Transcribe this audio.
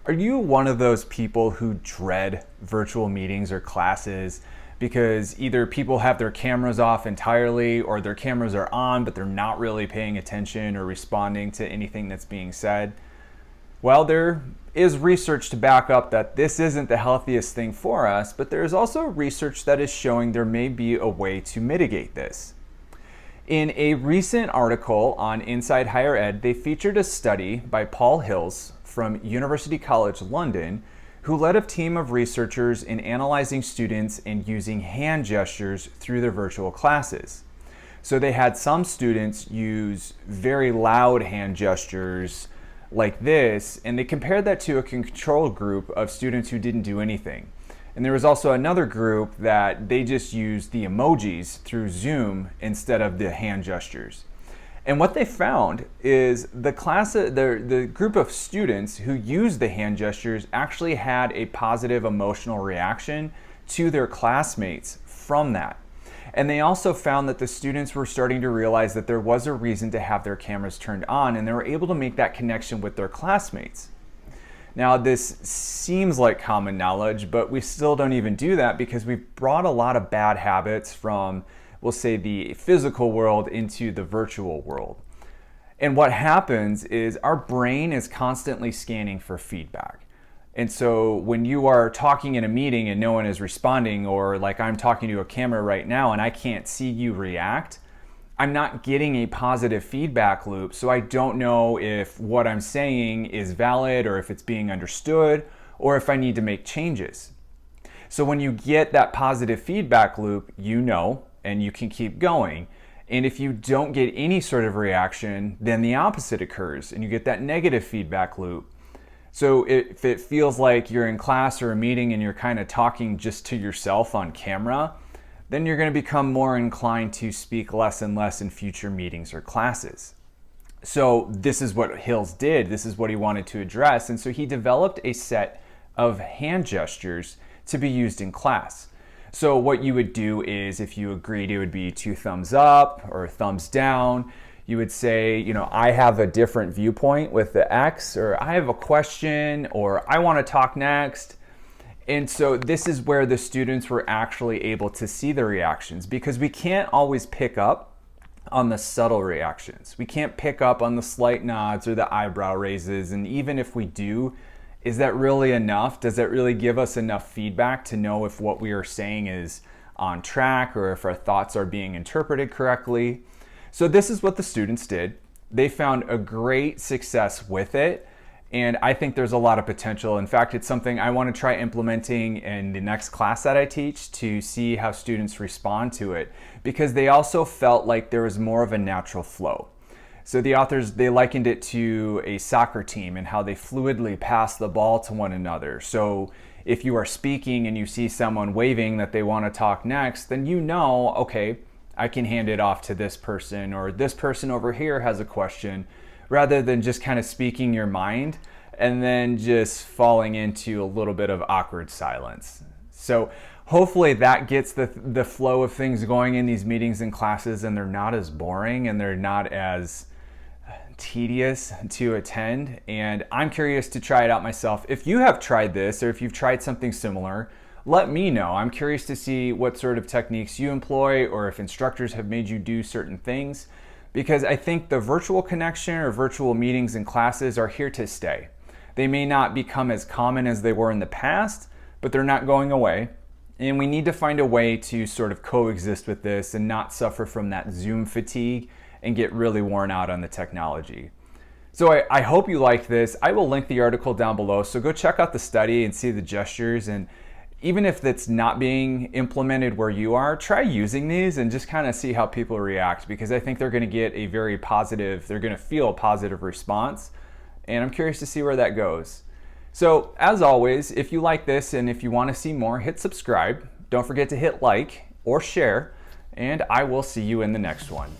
Are you one of those people who dread virtual meetings or classes because either people have their cameras off entirely or their cameras are on but they're not really paying attention or responding to anything that's being said? Well, there is research to back up that this isn't the healthiest thing for us, but there is also research that is showing there may be a way to mitigate this. In a recent article on Inside Higher Ed, they featured a study by Paul Hills from University College London, who led a team of researchers in analyzing students and using hand gestures through their virtual classes. So they had some students use very loud hand gestures like this, and they compared that to a control group of students who didn't do anything. And there was also another group that they just used the emojis through Zoom instead of the hand gestures. And what they found is the group of students who used the hand gestures actually had a positive emotional reaction to their classmates from that. And they also found that the students were starting to realize that there was a reason to have their cameras turned on, and they were able to make that connection with their classmates. Now, this seems like common knowledge, but we still don't even do that because we've brought a lot of bad habits from, we'll say, the physical world into the virtual world. And what happens is our brain is constantly scanning for feedback. And so when you are talking in a meeting and no one is responding, or like I'm talking to a camera right now and I can't see you react, I'm not getting a positive feedback loop, so I don't know if what I'm saying is valid or if it's being understood or if I need to make changes. So when you get that positive feedback loop, you know, and you can keep going. And if you don't get any sort of reaction, then the opposite occurs and you get that negative feedback loop. So if it feels like you're in class or a meeting and you're kind of talking just to yourself on camera, then you're going to become more inclined to speak less and less in future meetings or classes. So this is what Hills did. This is what he wanted to address. And so he developed a set of hand gestures to be used in class. So what you would do is, if you agreed, it would be 2 thumbs up or thumbs down. You would say, you know, I have a different viewpoint with the X, or I have a question, or I want to talk next. And so this is where the students were actually able to see the reactions, because we can't always pick up on the subtle reactions. We can't pick up on the slight nods or the eyebrow raises. And even if we do, is that really enough? Does that really give us enough feedback to know if what we are saying is on track or if our thoughts are being interpreted correctly? So this is what the students did. They found a great success with it. And I think there's a lot of potential. In fact, it's something I want to try implementing in the next class that I teach to see how students respond to it, because they also felt like there was more of a natural flow. So the authors, they likened it to a soccer team and how they fluidly pass the ball to one another. So if you are speaking and you see someone waving that they want to talk next, then you know, okay, I can hand it off to this person, or this person over here has a question, rather than just kind of speaking your mind and then just falling into a little bit of awkward silence. So hopefully that gets the flow of things going in these meetings and classes, and they're not as boring and they're not as tedious to attend. And I'm curious to try it out myself. If you have tried this, or if you've tried something similar, let me know. I'm curious to see what sort of techniques you employ, or if instructors have made you do certain things, because I think the virtual connection or virtual meetings and classes are here to stay. They may not become as common as they were in the past, but they're not going away. And we need to find a way to sort of coexist with this and not suffer from that Zoom fatigue and get really worn out on the technology. So I hope you liked this. I will link the article down below, so go check out the study and see the gestures. And even if that's not being implemented where you are, try using these and just kind of see how people react, because I think they're going to get a very positive, they're going to feel a positive response. And I'm curious to see where that goes. So as always, if you like this and if you want to see more, hit subscribe. Don't forget to hit like or share, and I will see you in the next one.